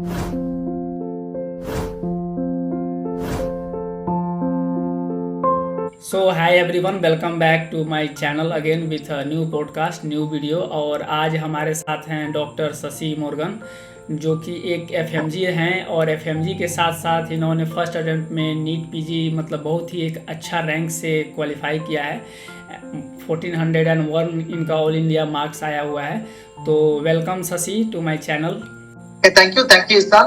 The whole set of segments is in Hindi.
So hi everyone, welcome back to my channel again with a new podcast, new video. और आज हमारे साथ हैं डॉक्टर शशि मोर्गन, जो कि एक एफएमजी हैं। और एफएमजी के साथ साथ इन्होंने फर्स्ट अटेम्प्ट में नीट पीजी मतलब बहुत ही एक अच्छा रैंक से क्वालिफाई किया है। 1401 इनका ऑल इंडिया मार्क्स आया हुआ है। तो welcome Shashi to my channel. Thank you, Ishan.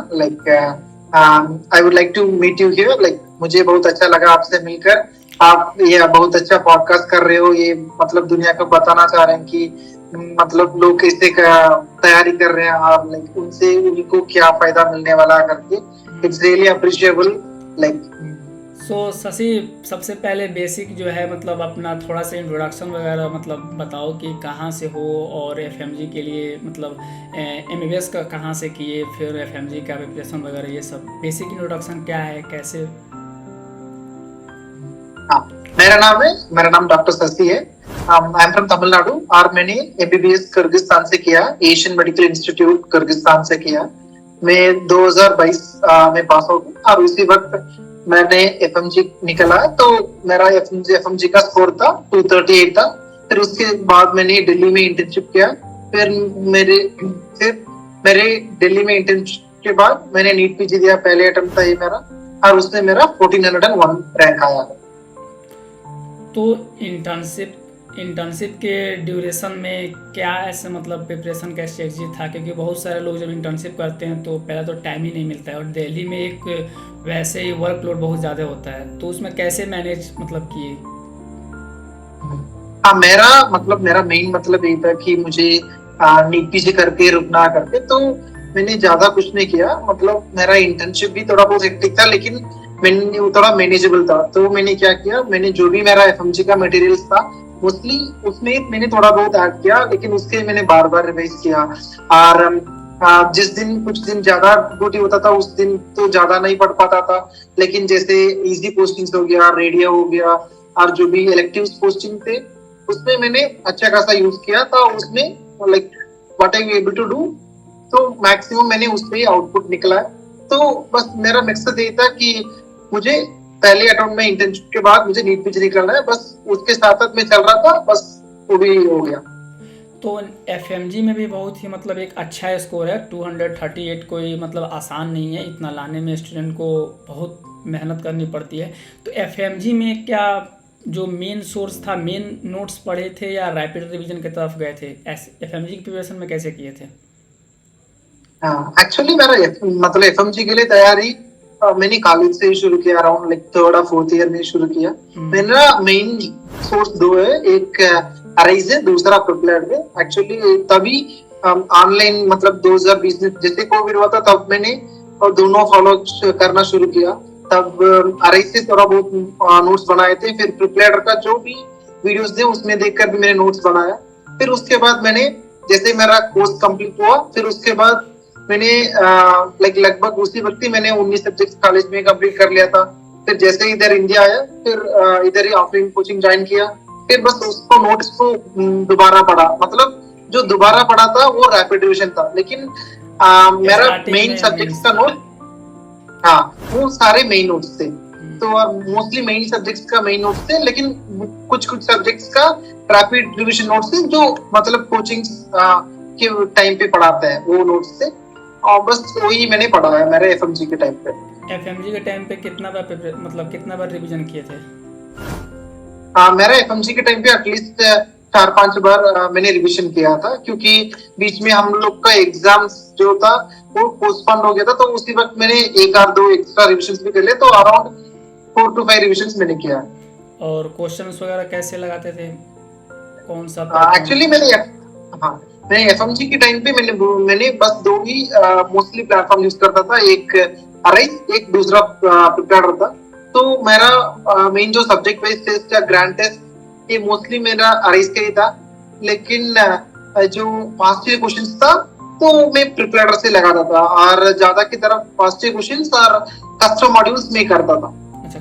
I would like to meet you here. मुझे बहुत अच्छा लगा आपसे मिलकर। आप ये बहुत अच्छा पॉडकास्ट कर रहे हो। ये मतलब दुनिया को बताना चाह रहे हैं कि मतलब लोग कैसे तैयारी कर रहे हैं और उनसे उनको क्या फायदा मिलने वाला करके। It's really appreciable. So Shashi, सबसे पहले बेसिक जो है मतलब अपना थोड़ा सा इंट्रोडक्शन वगैरह मतलब बताओ कि कहाँ से हो और एफएमजी के लिए मतलब एमबीबीएस का कहाँ से किए, फिर एफएमजी का प्रिपरेशन वगैरह, ये सब बेसिक इंट्रोडक्शन क्या है, कैसे? हाँ, मेरा नाम डॉक्टर शशि है। आई एम फ्रॉम तमिलनाडु और मैंने एमबीबीएस किर्गिस्तान से किया, एशियन मेडिकल इंस्टीट्यूट किर्गिस्तान से किया। मैं 2022 में पास हो गया और उसी वक्त मैंने एफएमजी निकला। तो मेरा एफएमजी का स्कोर था 238 था। फिर उसके बाद मैंने दिल्ली में इंटर्नशिप किया। फिर मेरे दिल्ली में इंटर्नशिप के बाद मैंने नीट पीजी दिया। पहले अटेम्प्ट था ये मेरा और उसमें मेरा 1401 रैंक आया। तो इंटर्नशिप के ड्यूरेशन में क्या ऐसे मतलब प्रिपरेशन का स्ट्रेटजी था? क्योंकि बहुत सारे लोग जब इंटर्नशिप करते हैं तो पहले तो टाइम ही नहीं मिलता है, और दिल्ली में एक वैसे ही वर्कलोड बहुत ज़्यादा होता है, तो उसमें कैसे मैनेज मतलब किए? हाँ, मेरा मेन मतलब यही था कि मुझे नीट पीजी करके रुकना करके। तो मैंने ज्यादा कुछ नहीं किया। मतलब मेरा इंटर्नशिप भी थोड़ा बहुत हेक्टिक था, लेकिन मैंने वो थोड़ा मैनेजेबल था। तो मैंने क्या किया, मैंने जो भी मेरा एफएमजी का मटेरियल्स था मोस्टली उसमें मैंने थोड़ा बहुत ऐड किया, लेकिन उसके मैंने बार बार रिवाइज किया। और जिस दिन कुछ दिन ज्यादा ड्यूटी होता था उस दिन तो ज्यादा नहीं पढ़ पाता था। लेकिन जैसे इजी पोस्टिंग्स हो गया, रेडियो हो गया और जो भी इलेक्टिव पोस्टिंग थे उसमें मैंने अच्छा खासा यूज किया था। उसमें what I able to do, तो मैक्सिमम मैंने उसमें ही आउटपुट निकला है। तो बस मेरा मकसद यही था कि मुझे पहले अटेम्प्ट में इंटर्नशिप के बाद मुझे नीट पीजी निकलना है, बस उसके साथ साथ मैं चल रहा था, बस वो भी हो गया। तो एफएमजी में भी बहुत ही मतलब एक अच्छा स्कोर है 238। कोई मतलब आसान नहीं है, इतना लाने में स्टूडेंट को बहुत मेहनत करनी पड़ती है। तो एफएमजी में क्या जो मेन सोर्स था, मेन नोट्स पढ़े थे या रैपिड रिवीजन की तरफ गए थे? एफएमजी की प्रिपरेशन में कैसे किए थे? एक्चुअली मेरा मतलब एफएमजी के लिए तैयारी मैंने कॉलेज से शुरू किया। अराउंड थर्ड और फोर्थ ईयर में शुरू किया। मेरा मेन सोर्स दो है, एक अराइज है, दूसरा प्रिपेयर्ड है। एक्चुअली तभी ऑनलाइन मतलब 2020 में जैसे कोविड हुआ था तब मैंने और दोनों फॉलो करना शुरू किया। तब अराइज से थोड़ा बहुत नोट्स बनाए थे। फिर प्रिपेयर्ड का जो भी वीडियोस थे उसमें देखकर भी मैंने नोट्स बनाया। फिर उसके बाद मैंने जैसे मेरा कोर्स कंप्लीट हुआ, फिर उसके बाद मैंने लगभग उसी वक्त ही मैंने 19 सब्जेक्ट कॉलेज में कंप्लीट कर लिया था। फिर जैसे इधर इंडिया आया, फिर इधर ही ऑफलाइन कोचिंग ज्वाइन किया। फिर बस उसको नोट्स को दोबारा पढ़ा। मतलब जो दोबारा पढ़ा था वो रैपिड रिवीजन था, लेकिन मेरा मेन सब्जेक्ट्स का नोट, हाँ, वो सारे मेन नोट्स थे। तो मोस्टली मेन सब्जेक्ट्स का मेन नोट्स थे, लेकिन कुछ सब्जेक्ट्स का रैपिड रिवीजन नोट्स थे जो मतलब कोचिंग के टाइम पे पढ़ाते हैं, वो नोट्स थे। और बस वही मैंने पढ़ा है मेरे एफएमजी के टाइम पे। एफएमजी के टाइम पे कितना बार रिवीजन किए थे? मेरा एफएमजी के टाइम पे एटलीस्ट 4-5 बार मैंने रिवीजन किया था, क्योंकि बीच में हम लोग का एग्जाम जो था वो पोस्टपोन हो गया था। तो उसी वक्त मैंने एक और दो एक्स्ट्रा रिविजन भी कर लिए। तो अराउंड 4 to 5 रिविजन मैंने किया। और क्वेश्चंस वगैरह कैसे लगाते थे? कौन सा? एक्चुअली मैं एफएमजी के टाइम पे मैंने बस दो ही मोस्टली प्लेटफॉर्म यूज करता था। एक अराइज, एक दूसरा प्रिपेयर्ड था। तो मेरा मेन जो सब्जेक्ट वाइज टेस्ट या ग्रैंड टेस्ट ये मोस्टली मेरा अराइज का ही था। लेकिन जो पास्ट ईयर क्वेश्चंस था तो मैं प्रिपेयर्ड से लगाता था, और ज्यादा की तरफ पास्ट ईयर क्वेश्चंस और कस्टम मॉड्यूल्स में करता था। अच्छा,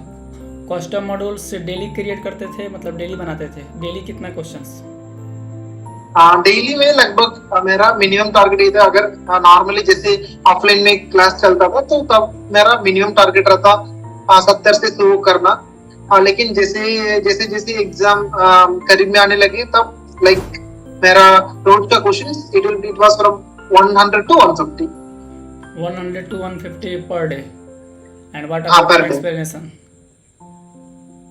कस्टम मॉड्यूल्स डेली क्रिएट करते थे, मतलब डेली बनाते थे? डेली कितना क्वेश्चंस? डेली में लगभग मेरा मिनिमम टारगेट ये था। अगर नॉर्मली जैसे ऑफलाइन में क्लास चलता था तो तब मेरा मिनिमम टारगेट रहता 70 से 100 करना। लेकिन जैसे जैसे जैसे एग्जाम करीब में आने लगे तब लाइक मेरा रोज का question it was from 100 to 150। 100 to 150 per day. And what हाँ, about per day। explanation?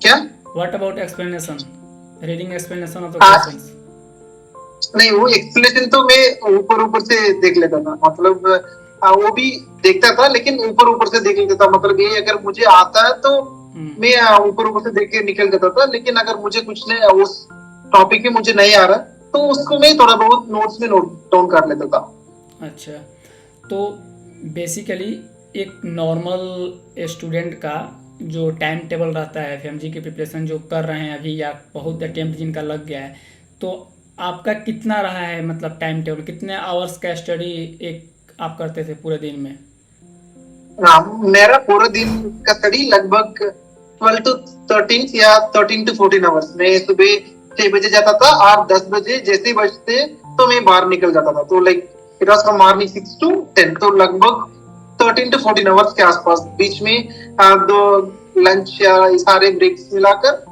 क्या? What about explanation? Reading explanation of the हाँ, questions. नहीं वो एक्सप्लेनेशन तो मैं ऊपर ऊपर से देख लेता था। मतलब वो भी देखता था लेकिन ऊपर ऊपर से देख लेता था। मतलब ये अगर मुझे आता है तो मैं ऊपर ऊपर से देख के निकल जाता था। लेकिन अगर मुझे कुछ नहीं उस टॉपिक में मुझे नहीं आ रहा तो उसको मैं थोड़ा बहुत नोट्स में नोट डाउन कर लेता था। अच्छा, तो बेसिकली एक नॉर्मल स्टूडेंट का जो टाइम टेबल रहता है एफएमजी की प्रिपरेशन जो कर रहे हैं अभी या बहुत अटेम्प्ट जिनका लग गया है, तो आपका कितना रहा है, मतलब टाइम टेबल कितने आवर्स का स्टडी एक आप करते थे पूरे दिन में? मेरा पूरा दिन का स्टडी लगभग 12 to 13 या 13 to 14 आवर्स। मैं सुबह 6 बजे जाता था और 10 बजे जैसे ही बजते तो मैं बाहर निकल जाता था। तो like it was from morning 6 to 10, तो लगभग 13 to 14 आवर्स के आसपास। बीच में दो लंच या सारे ब्रेक्स मिलाकर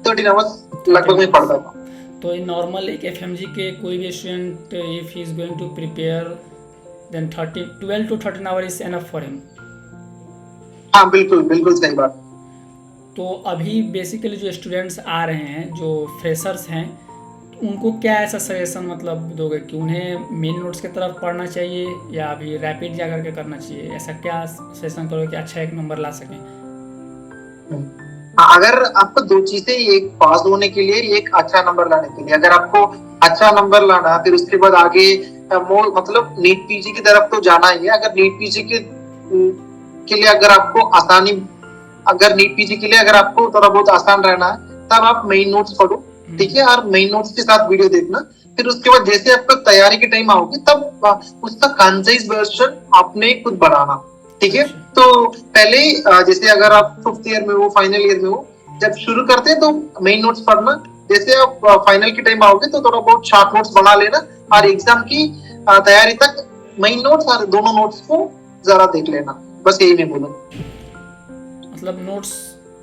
13 आवर्स लगभग में पढ़ता था। तो इन नॉर्मल एक एफएमजी के कोई भी student if he is going to prepare then 12 to 13 hour is enough for him. हाँ बिल्कुल बिल्कुल सही बात। तो अभी बेसिकली जो स्टूडेंट्स आ रहे हैं जो फ्रेशर्स हैं उनको क्या ऐसा सजेशन मतलब दोगे कि उन्हें मेन नोट्स की तरफ पढ़ना चाहिए या अभी रैपिड जा करके करना चाहिए? ऐसा क्या सजेशन करोगे कि अच्छा एक नंबर ला सकें? अगर आपको दो चीजें, एक पास होने के लिए एक अच्छा नंबर लाने के लिए, अगर आपको अच्छा नंबर लाना फिर उसके बाद आगे मतलब नीट पीजी की तरफ तो जाना ही है। अगर नीट पीजी के लिए अगर आपको आसानी, अगर नीट पीजी के लिए अगर आपको थोड़ा बहुत आसान रहना है तब आप मेन नोट्स पढ़ो, ठीक है, और मेन नोट्स के साथ वीडियो देखना। फिर उसके बाद जैसे आपको तैयारी के टाइम आओगे तब उसका कंसाइज वर्जन आपने खुद बनाना, ठीक है। तो पहले जैसे अगर आप 5th ईयर में हो, फाइनल ईयर में हो, जब शुरू करते हैं तो मेन नोट्स पढ़ना। जैसे आप फाइनल के टाइम आओगे तो थोड़ा बहुत शॉर्ट नोट्स बना लेना और एग्जाम की तैयारी तक मेन नोट्स और दोनों नोट्स को जरा देख लेना। बस यही मैं बोलूँ। मतलब नोट्स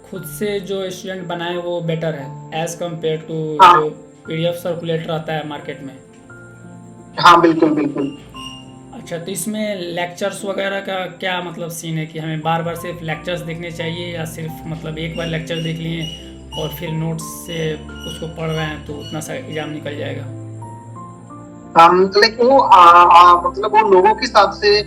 खुद से जो स्टूडेंट बनाए वो बेटर है एज कम्पेयर टू जो पीडीएफ सर्कुलेट रहता है मार्केट में। हाँ बिल्कुल बिल्कुल। अच्छा, तो इसमें लेक्चर्स वगैरह का क्या मतलब सीन है कि हमें बार बार सिर्फ लेक्चर्स देखने चाहिए या सिर्फ मतलब एक बार लेक्चर देख लिए और फिर नोट्स से उसको पढ़ रहे हैं तो उतना सा एग्जाम निकल जाएगा? लेकिन वो मतलब वो लोगों के हिसाब से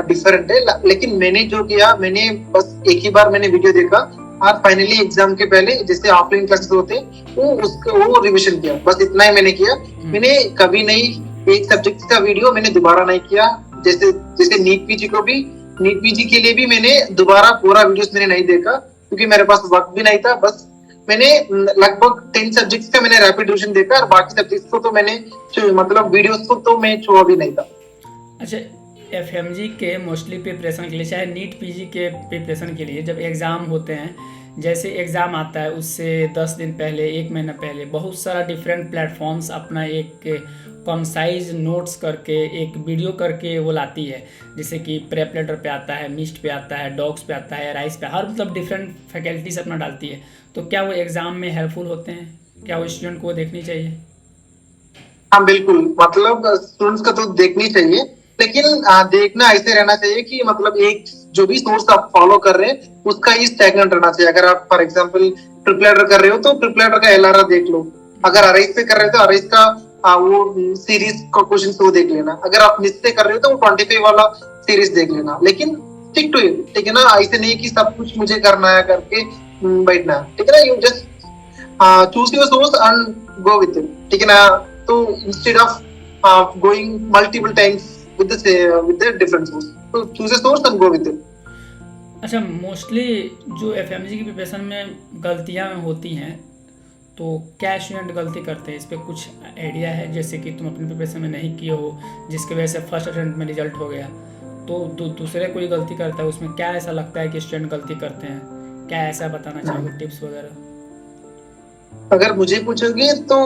डिफरेंट है। लेकिन मैंने जो किया, मैंने बस एक ही बार मैंने वीडियो देखा और फाइनली एग्जाम के पहले जैसे ऑफलाइन क्लासेस होते हैं वो रिविजन किया, बस इतना ही मैंने किया। मैंने कभी नहीं एक सब्जेक्ट का वीडियो मैंने दोबारा नहीं किया। जैसे जैसे नीट पीजी को भी, नीट पीजी के लिए भी मैंने दोबारा पूरा वीडियोस मैंने नहीं देखा क्योंकि मेरे पास वक्त भी नहीं था। बस मैंने लगभग 10 सब्जेक्ट्स का मैंने रैपिड रिवीजन देखा और बाकी सब्जेक्ट्स को तो मैंने मतलब वीडियोस को तो मैं छुआ भी नहीं था। अच्छा, एफएमजी के मोस्टली प्रिपरेशन के लिए चाहे नीट पीजी के प्रिपरेशन के लिए जब एग्ज़ाम होते हैं, जैसे एग्ज़ाम आता है उससे 10 दिन पहले, 1 महीना पहले बहुत सारा डिफरेंट प्लेटफॉर्म्स अपना एक कंसाइज नोट्स करके एक वीडियो करके वो लाती है। जैसे कि प्रेप लेटर पे आता है, मिस्ट पे आता है, डॉक्स पे आता है, राइस पे, हर मतलब डिफरेंट फैकल्टीज अपना डालती है। तो क्या वो एग्ज़ाम में हेल्पफुल होते हैं? क्या वो स्टूडेंट को देखनी चाहिए? हाँ बिल्कुल, मतलब स्टूडेंट्स का तो देखनी चाहिए, लेकिन देखना ऐसे रहना चाहिए कि मतलब एक जो भी सोर्स आप फॉलो कर रहे हैं उसका ही स्टैगनेंट रहना चाहिए। अगर आप फॉर एग्जांपल ट्रिपल कर रहे हो तो ट्रिपल का एलआरआर देख लो। अगर अराइज पे कर रहे हो तो अराइज का वो सीरीज का क्वेश्चन वो देख लेना। अगर आप मिस से कर रहे हो तो वो 25 वाला सीरीज देख लेना। लेकिन स्टिक टू इट, ठीक है ना। ऐसे नहीं कि सब कुछ मुझे करना है करके बैठना है, ठीक है ना। You just choose your source and go with it, ठीक है ना। तो instead of going multiple times with the different source, so choose a source and go with it. अच्छा, मोस्टली जो एफएमजी की प्रिपरेशन में गलतियां होती हैं तो क्या स्टूडेंट गलती करते हैं? इस पर कुछ आइडिया है? जैसे कि तुम अपनी प्रिपरेशन में नहीं किए हो जिसकी वजह से फर्स्ट अटेम्प्ट में रिजल्ट हो गया, तो दूसरे कोई गलती करता है, उसमें क्या ऐसा लगता है कि स्टूडेंट गलती करते हैं? क्या ऐसा बताना चाहोगे टिप्स वगैरह? अगर मुझे पूछोगे तो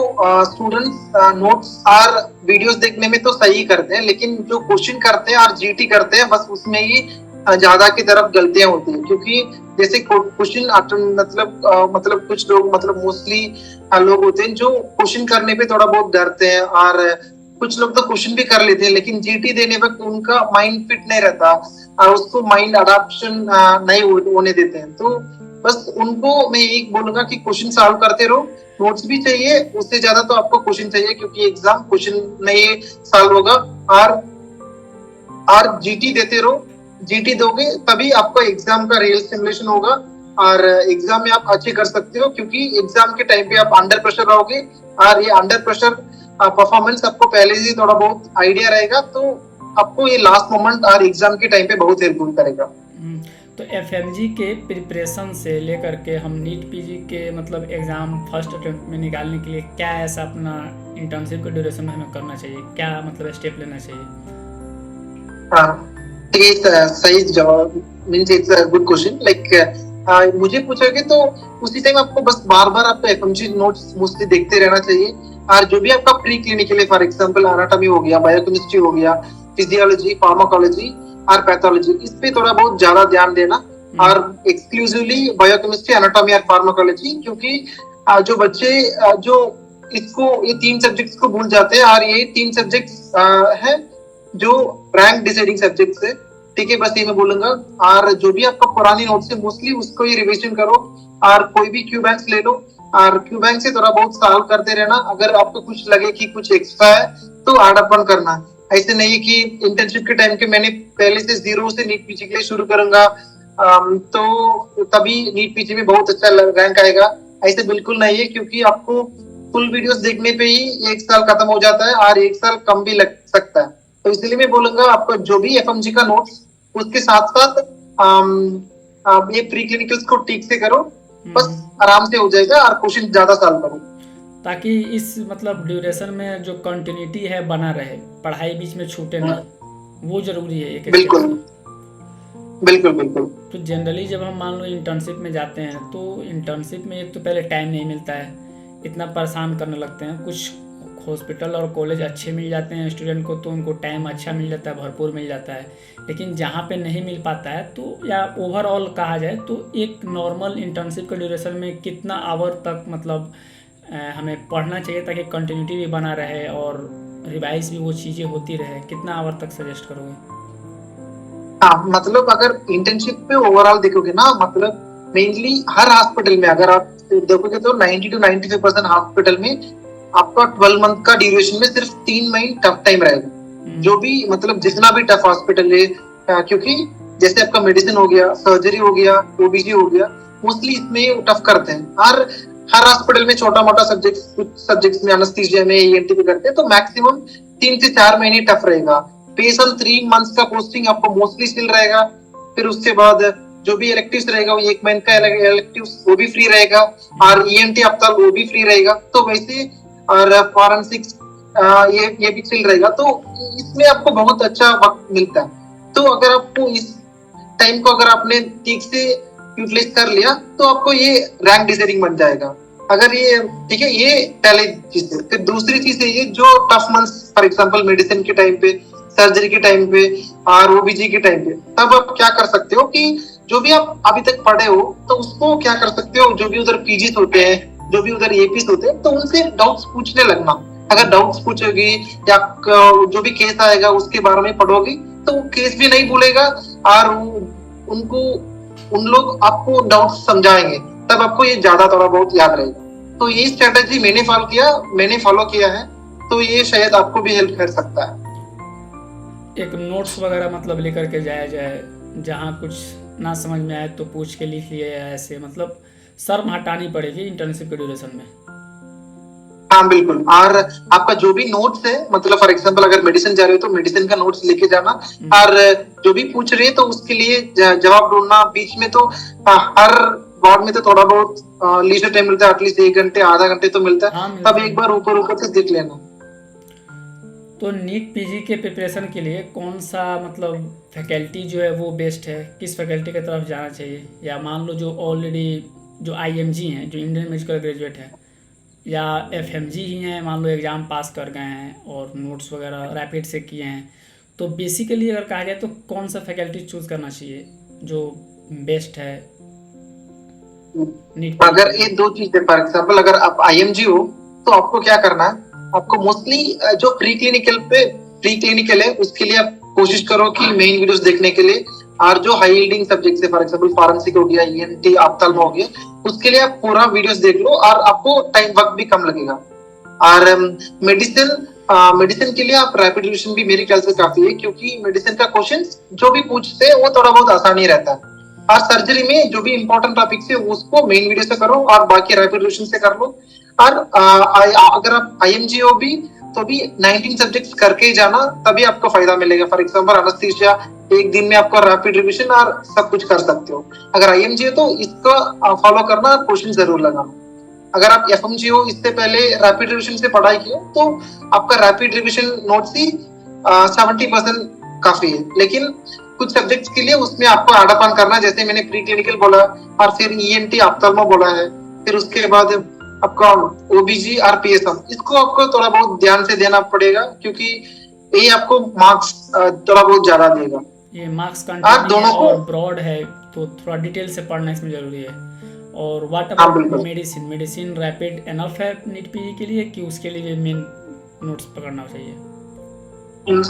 स्टूडेंट्स नोट्स और वीडियोस देखने में तो सही करते हैं, लेकिन जो क्वेश्चन करते हैं और जीटी करते हैं बस उसमें ही ज्यादा की तरफ गलतियां होती हैं। क्योंकि जैसे क्वेश्चन मतलब कुछ लोग मतलब मोस्टली लोग होते हैं जो क्वेश्चन करने पे थोड़ा बहुत डरते हैं, और कुछ लोग तो क्वेश्चन भी कर लेते हैं लेकिन जीटी देने वक्त उनका माइंड फिट नहीं रहता और उसको माइंड अडाप्शन नहीं होने देते हैं। तो बस उनको मैं यही बोलूंगा कि क्वेश्चन सॉल्व करते रहो, नोट्स भी चाहिए, उससे ज्यादा तो आपको क्वेश्चन चाहिए, क्योंकि एग्जाम क्वेश्चन नहीं सॉल्व होगा। और जीटी देते रहो, जीटी दोगे तभी आपको एग्जाम का रियल सिमुलेशन होगा और एग्जाम में आप अच्छे कर सकते हो, क्योंकि एग्जाम के टाइम पे आप अंडर प्रेशर रहोगे और ये अंडर प्रेशर परफॉर्मेंस आपको पहले से थोड़ा बहुत आइडिया रहेगा, तो आपको ये लास्ट मोमेंट और एग्जाम के टाइम पे बहुत हेल्पफुल करेगा। तो एफएमजी के प्रिपरेशन से लेकर के हम नीट पीजी के मतलब एग्ज़ाम फर्स्ट अटेम्प्ट में निकालने के लिए क्या ऐसा अपना इंटर्नशिप के ड्यूरेशन में हमें करना चाहिए, क्या मतलब स्टेप लेना चाहिए? हाँ, ये सही जवाब means it's a good question. Like मुझे पूछोगे तो उसी टाइम आपको बस बार बार आपको एफएमजी नोट्स मोस्टली देखते रहना चाहिए, और जो भी आपका प्री क्लिनिकल है, फॉर एग्जांपल एनाटॉमी हो गया, बायोकेमिस्ट्री हो गया, फिजियोलॉजी, फार्माकोलॉजी और पैथोलॉजी, इस पे थोड़ा बहुत ज्यादा ध्यान देना, और एक्सक्लूसिवली बायोकेमिस्ट्री, एनाटॉमी और फार्माकोलॉजी, क्योंकि जो बच्चे जो इसको ये 3 सब्जेक्ट्स को भूल जाते हैं, और ये 3 सब्जेक्ट्स है जो रैंक डिसाइडिंग सब्जेक्ट्स है। ठीक है, बस ये मैं बोलूंगा। और जो भी आपका पुरानी नोट्स है मोस्टली उसको ही रिविजन करो, और कोई भी क्यू बैंक्स ले लो और क्यू बैंक से थोड़ा बहुत सॉल्व करते रहना। अगर आपको कुछ लगे कि कुछ एक्स्ट्रा है तो ऐड अपन करना। ऐसे नहीं कि इंटर्नशिप के टाइम के मैंने पहले से 0 से नीट पीजी के लिए शुरू करूंगा तो तभी नीट पीजी में बहुत अच्छा रैंक आएगा, ऐसे बिल्कुल नहीं है। क्योंकि आपको फुल वीडियोस देखने पे ही 1 साल खत्म हो जाता है और 1 साल कम भी लग सकता है। तो इसलिए मैं बोलूंगा आपको जो भी एफएमजी का नोट्स उसके साथ साथ ये प्री क्लिनिकल्स को ठीक से करो, बस आराम से हो जाएगा, और क्वेश्चन ज्यादा सॉल्व करो, ताकि इस मतलब ड्यूरेशन में जो कंटिन्यूटी है बना रहे, पढ़ाई बीच में छूटे ना, वो जरूरी है एक बिल्कुल बिल्कुल बिल्कुल। तो जनरली जब हम मान लो इंटर्नशिप में जाते हैं तो इंटर्नशिप में एक तो पहले टाइम नहीं मिलता है, इतना परेशान करने लगते हैं। कुछ हॉस्पिटल और कॉलेज अच्छे मिल जाते हैं स्टूडेंट को तो उनको टाइम अच्छा मिल जाता है, भरपूर मिल जाता है, लेकिन जहाँ पे नहीं मिल पाता है तो या ओवरऑल कहा जाए तो एक नॉर्मल इंटर्नशिप के ड्यूरेशन में कितना आवर तक मतलब हमें पढ़ना चाहिए ताकि कंटिन्यूटी भी बना रहे और रिवाइज भी वो चीज़ें होती रहे, कितना आवर तक सजेस्ट करोगे? हाँ, मतलब अगर इंटर्नशिप पे ओवरऑल देखोगे ना, मतलब मेनली हर हॉस्पिटल में अगर आप देखोगे तो 90 to 95% हॉस्पिटल में आपका 12 मंथ का ड्यूरेशन में सिर्फ 3 महीने टफ टाइम रहेगा। जो भी मतलब जितना भी टफ हॉस्पिटल है, क्योंकि जैसे आपका मेडिसिन हो गया, सर्जरी हो गया, ओबीजी हो गया, मोस्टली इसमें टफ करते हैं। और हर हॉस्पिटल में छोटा मोटा सब्जेक्ट, कुछ सब्जेक्ट्स में एनेस्थीसिया में ईएनटी पे करते हैं, तो मैक्सिमम 3 से 4 महीने टफ रहेगा। पेशल 3 मंथ्स का पोस्टिंग आपको मोस्टली स्टिल रहेगा। फिर उसके बाद जो भी इलेक्टिव्स रहेगा वो 1 महीने का इलेक्टिव्स वो भी फ्री रहेगा, और ईएनटी आपका वो भी फ्री रहेगा। तो वैसे और फॉरेंसिक्स ये भी चिल रहेगा, तो इसमें आपको बहुत अच्छा वक्त मिलता है। तो अगर आपको इस टाइम को अगर आपने ठीक से यूटिलाइज कर लिया तो आपको ये रैंक डिसाइडिंग बन जाएगा। अगर ये ठीक है, ये पहले चीज है। फिर दूसरी चीज है ये जो tough months, for example medicine के टाइम पे, सर्जरी के टाइम पे और ओबीजी के टाइम पे, तब आप क्या कर सकते हो कि जो भी आप अभी तक पढ़े हो तो उसको क्या कर सकते हो, जो भी उधर पीजीस होते हैं, जो भी उधर एपीस होते हैं, तो उनसे डाउट्स पूछने लगना। अगर डाउट्स पूछोगी या जो भी केस आएगा उसके बारे में पढ़ोगी तो वो केस भी नहीं भूलेगा, और उनको उन लोग आपको डाउट्स समझाएंगे, तब आपको ये ज्यादा थोड़ा बहुत याद रहेगा। तो ये स्ट्रेटेजी मैंने फॉलो किया है, तो ये शायद आपको भी हेल्प कर सकता है। एक नोट्स वगैरह मतलब लेकर के जाया जाए, जहाँ कुछ ना समझ में आए तो पूछ के लिख लिए, ऐसे मतलब शर्म हटानी पड़ेगी इंटर्नशिप के ड्यूरेशन में। हाँ बिल्कुल। और आपका जो भी नोट्स है, मतलब फॉर एग्जांपल अगर मेडिसिन जा रहे हो तो मेडिसिन का नोट्स लेके जाना, और जो भी पूछ रहे हैं तो उसके लिए जवाब ढूंढना। बीच में तो हर वार्ड में तो थोड़ा बहुत लीजर टाइम मिलता है, एटलीस्ट 1 घंटे आधा घंटे तो मिलता है। हाँ, तब एक बार ऊपर से देख लेना। तो नीट पीजी के प्रिपरेशन के लिए कौन सा मतलब फैकल्टी जो है वो बेस्ट है, किस फैकल्टी की तरफ जाना चाहिए? या मान लो जो ऑलरेडी जो आईएमजी हैं, जो इंडियन मेडिकल ग्रेजुएट है, या एफएमजी ही हैं, मान लो एग्ज़ाम पास कर गए हैं और नोट्स वगैरह रैपिड से किए हैं, तो बेसिकली अगर कहा जाए तो कौन सा फैकल्टी चूज़ करना चाहिए जो बेस्ट है नीट अगर ये दो चीजें, फॉर एग्जाम्पल अगर आप आईएमजी हो तो आपको क्या करना है, आपको मोस्टली जो प्री क्लिनिकल है उसके लिए आप कोशिश करो कि मेन वीडियोस देखने के लिए, और जो हाई यील्डिंग सब्जेक्ट है फॉर एग्जाम्पल फॉरेंसिक हो गया, ईएनटी ऑप्थेल्मो हो गया, उसके लिए आप पूरा वीडियोस देख लो और आपको टाइम वक्त भी कम लगेगा। और मेडिसिन के लिए आप रैपिड रिवीजन भी मेरे ख्याल से काफी है, क्योंकि मेडिसिन का क्वेश्चन जो भी पूछते हैं वो थोड़ा बहुत आसान ही रहता है। और सर्जरी में जो भी इंपॉर्टेंट टॉपिक्स है उसको मेन वीडियो से करो और बाकी रैपिड रिवीजन से कर लो। और अगर आप आईएमजी हो भी तो भी 19 सब्जेक्ट्स करके ही जाना, तभी आपको फायदा मिलेगा। फॉर एग्जाम्पल एनेस्थीसिया एक दिन में आपको रैपिड रिवीजन और सब कुछ कर सकते हो। अगर आईएमजी है तो इसको फॉलो करना, क्वेश्चन जरूर लगाना। अगर आप एफएमजी हो, इससे पहले रैपिड रिवीजन से पढ़ाई की हो तो आपका रैपिड रिवीजन नोट्स ही 70% काफी है। लेकिन कुछ सब्जेक्ट्स के लिए उसमें आपको एड ऑन करना, जैसे मैंने प्री क्लिनिकल बोला और फिर ईएनटी ऑप्थेल्मो बोला है, फिर उसके बाद आपका ओबीजी और पीएसएम, इसको आपको थोड़ा बहुत ध्यान से देना पड़ेगा, क्योंकि ये आपको मार्क्स थोड़ा बहुत ज्यादा देगा। ये मार्क्स और कंटेंट दोनों को और ब्रॉड है तो थोड़ा डिटेल से पढ़ना इसमें ज़रूरी है। और व्हाट हाँ अबाउट बिल्कुल। मेडिसिन रैपिड एनफ है नीट पीजी के लिए कि उसके लिए मेन नोट्स पकड़ना चाहिए?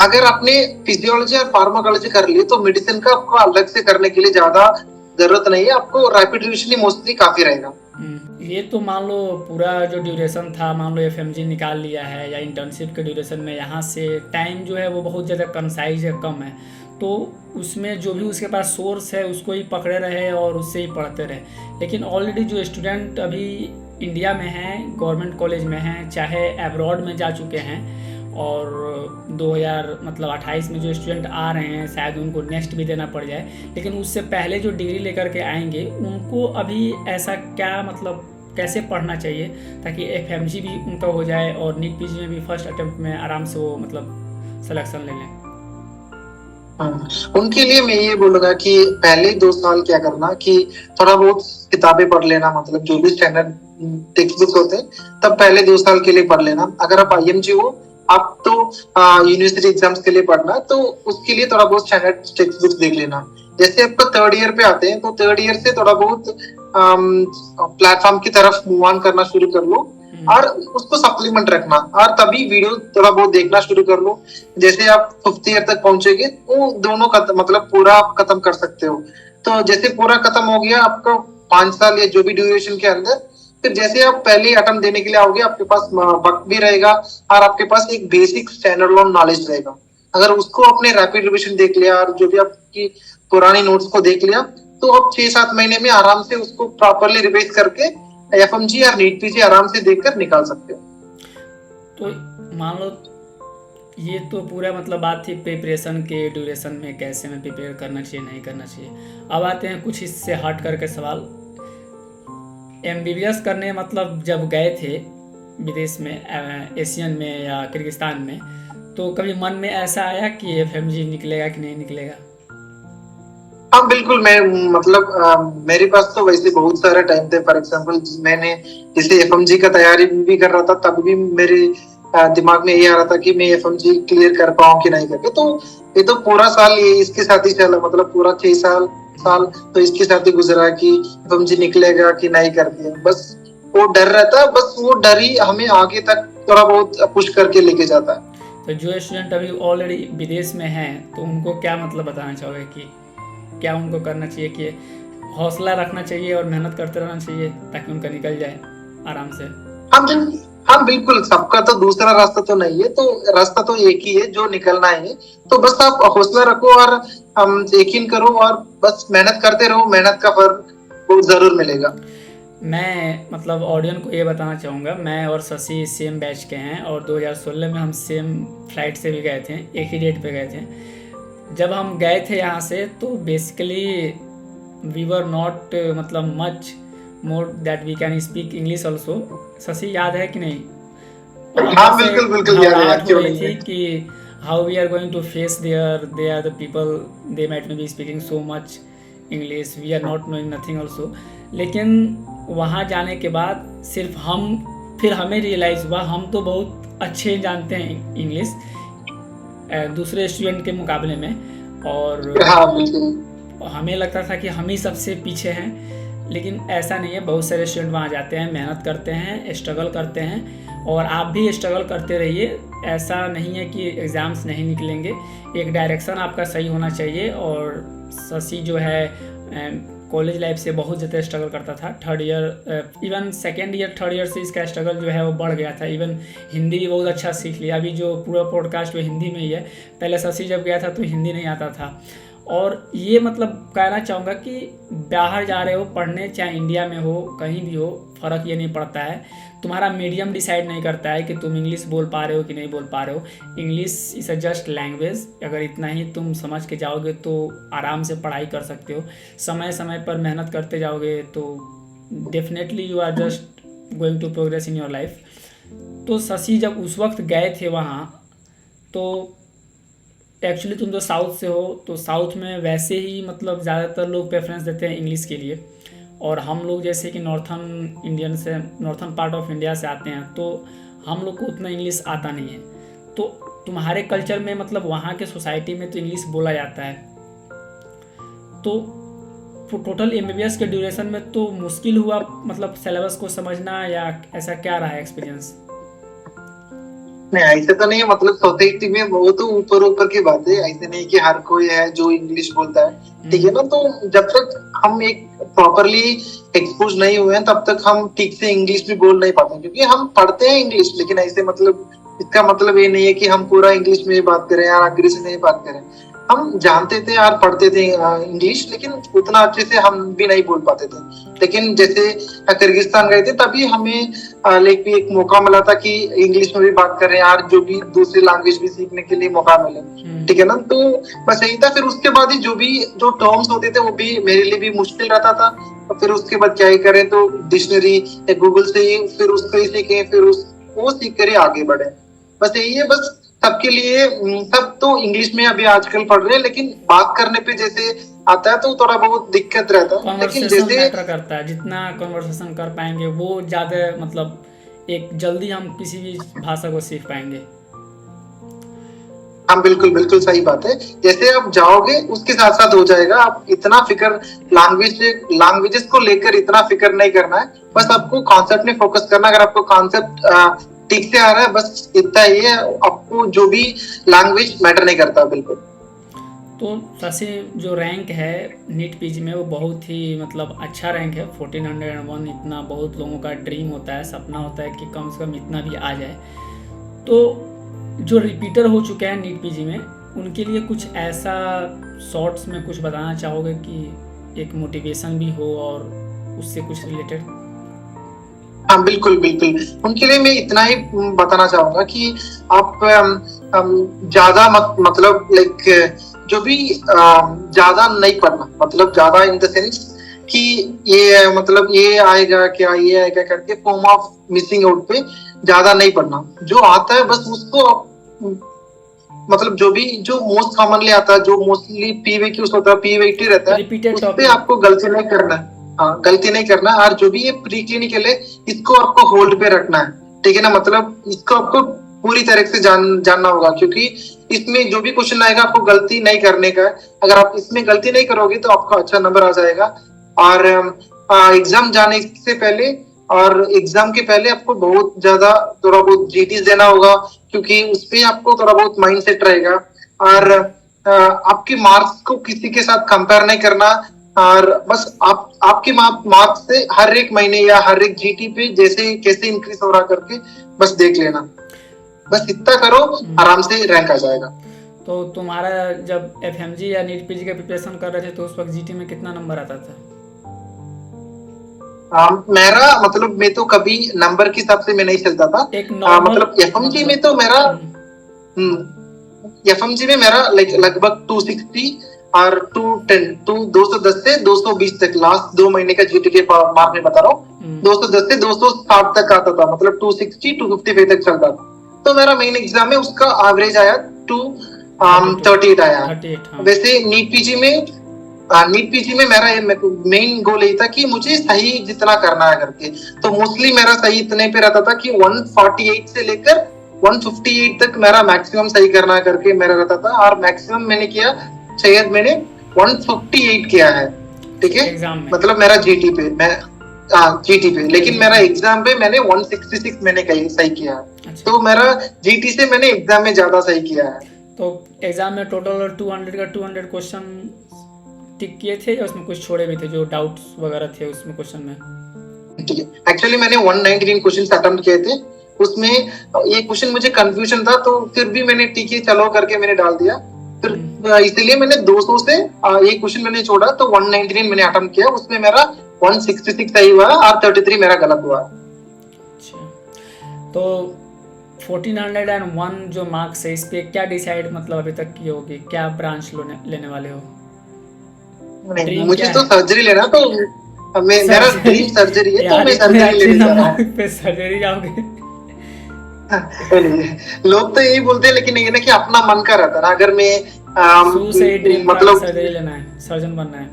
अगर आपने फिजियोलॉजी और फार्माकोलॉजी कर ली तो मेडिसिन का आपको अलग से करने के लिए ज्यादा जरूरत नहीं है, आपको रैपिड रिवीजन ही मोस्टली काफी रहेगा। ये तो मान लो पूरा जो ड्यूरेशन था, मान लो एफएमजी निकाल लिया है या इंटर्नशिप के ड्यूरेशन में यहाँ से टाइम जो है वो बहुत ज़्यादा कंसाइज है, कम है, तो उसमें जो भी उसके पास सोर्स है उसको ही पकड़े रहे और उससे ही पढ़ते रहे। लेकिन ऑलरेडी जो स्टूडेंट अभी इंडिया में हैं, गवर्नमेंट कॉलेज में हैं, चाहे एब्रॉड में जा चुके हैं, और 2028 में जो स्टूडेंट आ रहे हैं शायद उनको नेक्स्ट भी देना पड़ जाए, लेकिन उससे पहले जो डिग्री लेकर के आएंगे उनको अभी ऐसा क्या मतलब कैसे पढ़ना चाहिए ताकि एफएमजी भी उनका हो जाए और नीट पीजी में भी फर्स्ट अटेम्प्ट में आराम से वो मतलब सिलेक्शन ले लें? उनके लिए मैं ये बोलूंगा कि पहले 2 साल क्या करना कि थोड़ा बहुत किताबें पढ़ लेना, मतलब जो भी स्टैंडर्ड टेक्स्ट बुक होते हैं तब पहले 2 साल के लिए पढ़ लेना। अगर आप आईएमजी हो, आप तो यूनिवर्सिटी एग्जाम्स के लिए पढ़ना, तो उसके लिए थोड़ा बहुत स्टैंडर्ड टेक्स्ट बुक देख लेना। जैसे आपको थर्ड ईयर पे आते हैं तो थर्ड ईयर से थोड़ा बहुत प्लेटफॉर्म की तरफ मूव ऑन करना शुरू कर लो और उसको सप्लीमेंट रखना, और तभी वीडियो थोड़ा बहुत देखना शुरू कर लो। जैसे आप 5th ईयर तक पहुंचेंगे वो दोनों मतलब पूरा आप खत्म कर सकते हो। तो जैसे पूरा खत्म हो गया आपका 5 साल या जो भी ड्यूरेशन के अंदर, फिर जैसे आप पहले अटेम्प्ट देने के लिए आओगे आपके पास वक्त भी रहेगा और आपके पास एक बेसिक स्टैंडर्ड लोन नॉलेज रहेगा। अगर उसको आपने रैपिड रिवीजन देख लिया और जो भी आपकी पुरानी नोट्स को देख लिया तो आप 6-7 महीने में आराम से उसको प्रॉपरली रिवाइज करके एफएमजी और नीट पीजी आराम से देखकर निकाल सकते हो। तो मान लो ये तो पूरा मतलब बात थी प्रिपरेशन के ड्यूरेशन में कैसे में प्रिपेयर करना चाहिए नहीं करना चाहिए। अब आते हैं कुछ इससे हट करके सवाल। एमबीबीएस करने मतलब जब गए थे विदेश में, एशियन में या किर्गिस्तान में, तो कभी मन में ऐसा आया कि एफएमजी निकलेगा कि नहीं निकलेगा? हाँ बिल्कुल, मैं मतलब मेरे पास तो वैसे बहुत सारे टाइम थे। फॉर एग्जांपल मैंने जैसे एफएमजी का तैयारी भी कर रहा था तब भी मेरे दिमाग में ये आ रहा था कि मैं एफएमजी क्लियर कर पाऊँ कि नहीं करके। तो ये तो पूरा साल ये इसके साथ ही चला, मतलब पूरा 6 साल तो इसके साथ ही गुजरा कि एफएमजी निकलेगा कि नहीं करके। बस वो डर रहता, बस वो डर ही हमें आगे तक थोड़ा बहुत पुश करके लेके जाता है। तो जो स्टूडेंट अभी ऑलरेडी विदेश में हैं तो उनको क्या मतलब बताना चाहोगे कि क्या उनको करना चाहिए, कि हौसला रखना चाहिए और मेहनत करते रहना चाहिए ताकि उनका निकल जाए आराम से? हाँ बिल्कुल, सबका तो दूसरा रास्ता तो नहीं है, तो रास्ता तो एक ही है जो निकलना है। तो बस आप हौसला रखो और यकीन करो और बस मेहनत करते रहो, मेहनत का फल बहुत जरूर मिलेगा। मैं मतलब ऑडियंस को ये बताना चाहूँगा, मैं और शशि सेम बैच के हैं और 2016 में हम सेम फ्लाइट से भी गए थे, एक ही डेट पे गए थे। जब हम गए थे यहाँ से तो बेसिकली वी वर नॉट मतलब much more that we can speak English also. Shashi याद है कि नहीं? हाँ बिल्कुल याद है, हो रही थी कि how we are going to face there, they are the people, they might may be speaking so much English, we are not knowing nothing also. लेकिन वहाँ जाने के बाद सिर्फ हम फिर हमें रियलाइज़ हुआ हम तो बहुत अच्छे जानते हैं इंग्लिश दूसरे स्टूडेंट के मुकाबले में, और हाँ बिल्कुल। हमें लगता था कि हम ही सबसे पीछे हैं, लेकिन ऐसा नहीं है। बहुत सारे स्टूडेंट वहाँ जाते हैं, मेहनत करते हैं, स्ट्रगल करते हैं, और आप भी स्ट्रगल करते रहिए। ऐसा नहीं है कि एग्ज़ाम्स नहीं निकलेंगे, एक डायरेक्शन आपका सही होना चाहिए। और शशि जो है कॉलेज लाइफ से बहुत ज़्यादा स्ट्रगल करता था। Third year even second year third year से इसका स्ट्रगल जो है वो बढ़ गया था। इवन हिंदी भी बहुत अच्छा सीख लिया। अभी जो पूरा पॉडकास्ट वो हिंदी में ही है। पहले शशि जब गया था तो हिंदी नहीं आता था। और ये मतलब कहना चाहूँगा कि बाहर जा रहे हो पढ़ने, चाहे इंडिया में हो कहीं भी हो, फ़र्क ये नहीं पड़ता है। तुम्हारा मीडियम डिसाइड नहीं करता है कि तुम इंग्लिश बोल पा रहे हो कि नहीं बोल पा रहे हो। English is a just language. अगर इतना ही तुम समझ के जाओगे तो आराम से पढ़ाई कर सकते हो। समय समय पर मेहनत करते जाओगे तो definitely you are just going to progress in your life. तो शशि जब उस वक्त गए थे वहाँ, तो एक्चुअली तुम तो साउथ से हो, तो साउथ में वैसे ही मतलब ज़्यादातर लोग प्रेफरेंस देते हैं इंग्लिश के लिए। और हम लोग जैसे कि नॉर्थन पार्ट ऑफ इंडिया से आते हैं, तो हम लोग को उतना इंग्लिश आता नहीं है। तो तुम्हारे कल्चर में मतलब वहाँ के सोसाइटी में तो इंग्लिश बोला जाता है। तो टोटल MBBS के ड्यूरेशन में तो मुश्किल हुआ मतलब सिलेबस को समझना, या ऐसा क्या रहा है एक्सपीरियंस? नहीं ऐसे तो नहीं है, मतलब सोसाइटी में वो तो ऊपर ऊपर की बात है। ऐसे नहीं कि हर कोई है जो इंग्लिश बोलता है, ठीक है ना। तो जब तक हम एक प्रॉपरली एक्सपोज नहीं हुए हैं तब तक हम ठीक से इंग्लिश भी बोल नहीं पाते, क्योंकि हम पढ़ते हैं इंग्लिश, लेकिन ऐसे मतलब इसका मतलब ये नहीं है कि हम पूरा इंग्लिश में बात करें या अंग्रेजी में बात करें। हम जानते थे और पढ़ते थे इंग्लिश, लेकिन उतना अच्छे से हम भी नहीं बोल पाते थे। लेकिन जैसे किर्गिस्तान गए थे तभी हमें लाइक भी एक मौका मिला था कि इंग्लिश में भी बात करें और जो भी दूसरी लैंग्वेज भी सीखने के लिए मौका मिले, ठीक है ना। तो बस यही था। फिर उसके बाद ही जो टर्म्स होते थे वो भी मेरे लिए भी मुश्किल रहता था। और फिर उसके बाद क्या ही करें, तो डिक्शनरी या गूगल से ही फिर उसको ही सीखे, फिर वो सीख कर आगे बढ़े। बस यही है। बस सबके लिए सब तो इंग्लिश में अभी आजकल पढ़ रहे हैं, लेकिन बात करने पे जैसे आता है तो थोड़ा बहुत दिक्कत रहता है। लेकिन जैसे मैटर करता है, जितना कन्वर्सेशन कर पाएंगे वो ज़्यादा मतलब एक जल्दी हम किसी भी भाषा को सीख पाएंगे। हाँ बिल्कुल बिल्कुल सही बात है। जैसे आप जाओगे उसके साथ साथ हो जाएगा। आप इतना फिक्र लैंग्वेजेस को लेकर इतना फिक्र नहीं करना है। बस आपको कॉन्सेप्ट में फोकस करना। अगर आपको कॉन्सेप्ट ठीक से आ रहा है, बस इतना ही है। आपको जो भी लैंग्वेज मैटर नहीं करता बिल्कुल। तो शशि जो रैंक है नीट पीजी में वो बहुत ही मतलब अच्छा रैंक है, 1401। इतना बहुत लोगों का ड्रीम होता है, सपना होता है कि कम से कम इतना भी आ जाए। तो जो रिपीटर हो चुके हैं नीट पीजी में, उनके लिए कुछ ऐसा शॉर्ट्स में कुछ बताना चाहोगे कि एक मोटिवेशन भी हो और उससे कुछ रिलेटेड? हाँ बिल्कुल बिल्कुल। उनके लिए मैं इतना ही बताना चाहूंगा कि आप ज्यादा मतलब लाइक जो भी ज्यादा नहीं पढ़ना, मतलब ज्यादा इन द सेंस कि ये मतलब ये आएगा क्या ये आएगा करके फॉर्म ऑफ मिसिंग आउट पे ज्यादा नहीं पढ़ना। जो आता है बस उसको मतलब जो मोस्ट कॉमनली आता है, जो मोस्टली PVQs होता है, PVT रहता है, उस पे आपको गलती नहीं करना है। हाँ गलती नहीं करना। और जो भी ये प्री क्लिनिकल है इसको आपको होल्ड पे रखना है, ठीक है ना। मतलब इसको आपको पूरी तरह से जानना होगा, क्योंकि इसमें जो भी क्वेश्चन आएगा आपको गलती नहीं करने का है। अगर आप इसमें गलती नहीं करोगे तो आपका अच्छा नंबर आ जाएगा। और एग्जाम जाने से पहले और एग्जाम के पहले आपको बहुत ज्यादा थोड़ा बहुत GTs देना होगा, क्योंकि उसपे आपको थोड़ा बहुत माइंड सेट रहेगा। और आपके मार्क्स को किसी के साथ कंपेयर नहीं करना। और बस आपके मार्क्स से हर एक महीने या हर एक GT पे जैसे कैसे इंक्रीज हो रहा करके बस देख लेना। बस इतना करो, आराम से रैंक आ जाएगा। तो तुम्हारा जब FMG या नीट पीजी का प्रिपरेशन कर रहे थे तो उस वक्त GT में कितना नंबर आता था? मेरा मतलब मैं तो कभी नंबर के हिसाब से मैं नहीं चलता था। मतलब FMG में तो मेरा FMG में मेरा लगभग 260 और 210 से 220 तक लास्ट 2 महीने का GT के मार्क में बता रहा हूँ। 210 से 260 तक आता था, मतलब 260 255 तक चलता था। तो मेरा मेन एग्जाम में उसका एवरेज आया 238 आया। वैसे नीट पीजी में नीट पीजी में मेरा मेन गोल यही था कि मुझे सही जितना करना है करके, तो मोस्टली मेरा सही इतने पे रहता था कि 148 से लेकर 158 तक मेरा मैक्सिमम सही करना है करके मेरा रहता था, और मैक्सिमम मैंने किया शायद मैंने 158 किया है, ठीक है, एग्जाम में मतलब मेरा जीटी पे मैं जीटी पे, लेकिन मेरा एग्जाम पे मैंने 166 मैंने कहीं सही किया है। अच्छा। तो मेरा जीटी से मैंने एग्जाम में ज्यादा सही किया है। तो एग्जाम में टोटल 200 का 200 क्वेश्चन टिक किए थे या उसमें कुछ छोड़े भी थे जो डाउट्स वगैरह थे उसमें क्वेश्चन में? ठीक है, एक्चुअली मैंने 199 क्वेश्चन अटेम्प्ट किए थे, उसमें ये क्वेश्चन मुझे कंफ्यूजन था, तो फिर भी मैंने ठीक है चलो करके मैंने डाल दिया, फिर इसलिए मैंने 200 से ये क्वेश्चन मैंने छोड़ा, तो 199 मैंने अटेम्प्ट किया, उसमें मेरा 166 सही हुआ और 33 मेरा गलत हुआ। अच्छा, तो 1401 जो मार्क्स है इस पे क्या डिसाइड मतलब अभी तक किए होगे, क्या ब्रांच लेने वाले हो? नहीं, ड्रीम मुझे क्या तो है? सर्जरी लेना, तो मेरा ड्रीम सर्जरी है, तो यार मैं इतने सर्जरी अच्छे लेने जा रहा नंबर पे सर्जरी जाओगे? हूँ। लोग तो यही बोलते हैं, लेकिन ये ना कि अपना मन का रहता है ना, अगर मैं शुरू से ही ड्रीम था कि सर्जरी लेना है, सर्जन बनना है?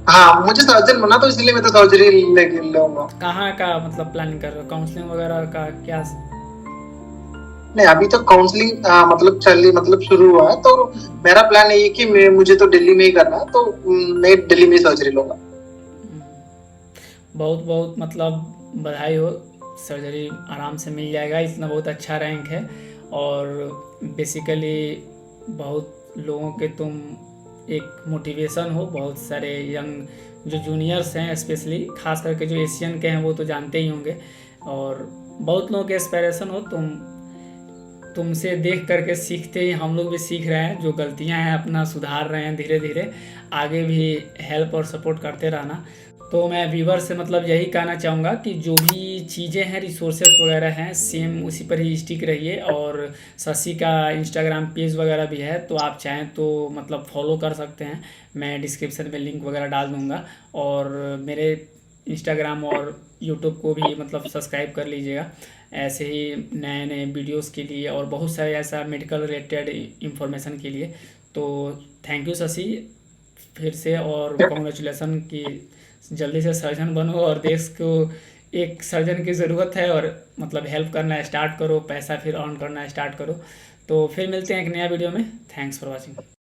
हाँ, मुझे सर्जन बनना, तो इसलिए मैं तो सर्जरी लूंगा। कहाँ का मतलब प्लानिंग कर रहे हो, काउंसलिंग वगैरह का क्या? नहीं, अभी तो काउंसलिंग मतलब शुरू हुआ है, तो मेरा प्लान ये है कि मुझे तो दिल्ली में ही करना है, तो मैं दिल्ली में सर्जरी लूंगा। बहुत बहुत मतलब बधाई हो, सर्जरी आराम से मिल जाएगा, इतना बहुत अच्छा रैंक है, और बेसिकली बहुत लोगों के तुम एक मोटिवेशन हो, बहुत सारे यंग जो जूनियर्स हैं स्पेशली, खास करके जो एशियन के हैं वो तो जानते ही होंगे, और बहुत लोगों के इंस्पिरेशन हो तुमसे देख करके सीखते ही हम लोग भी सीख रहे हैं, जो गलतियां हैं अपना सुधार रहे हैं धीरे धीरे, आगे भी हेल्प और सपोर्ट करते रहना। तो मैं व्यूवर से मतलब यही कहना चाहूँगा कि जो भी चीज़ें हैं रिसोर्सेस वगैरह हैं सेम उसी पर ही स्टिक रहिए, और शशि का इंस्टाग्राम पेज वगैरह भी है, तो आप चाहें तो मतलब फॉलो कर सकते हैं, मैं डिस्क्रिप्शन में लिंक वगैरह डाल दूँगा, और मेरे इंस्टाग्राम और यूट्यूब को भी मतलब सब्सक्राइब कर लीजिएगा ऐसे ही नए नए वीडियोस के लिए, और बहुत सारे ऐसा मेडिकल रिलेटेड इंफॉर्मेशन के लिए। तो थैंक यू शशि फिर से, और कॉन्ग्रेचुलेसन कि जल्दी से सर्जन बनो, और देश को एक सर्जन की ज़रूरत है, और मतलब हेल्प करना स्टार्ट करो, पैसा फिर अर्न करना स्टार्ट करो। तो फिर मिलते हैं एक नया वीडियो में। Thanks for watching.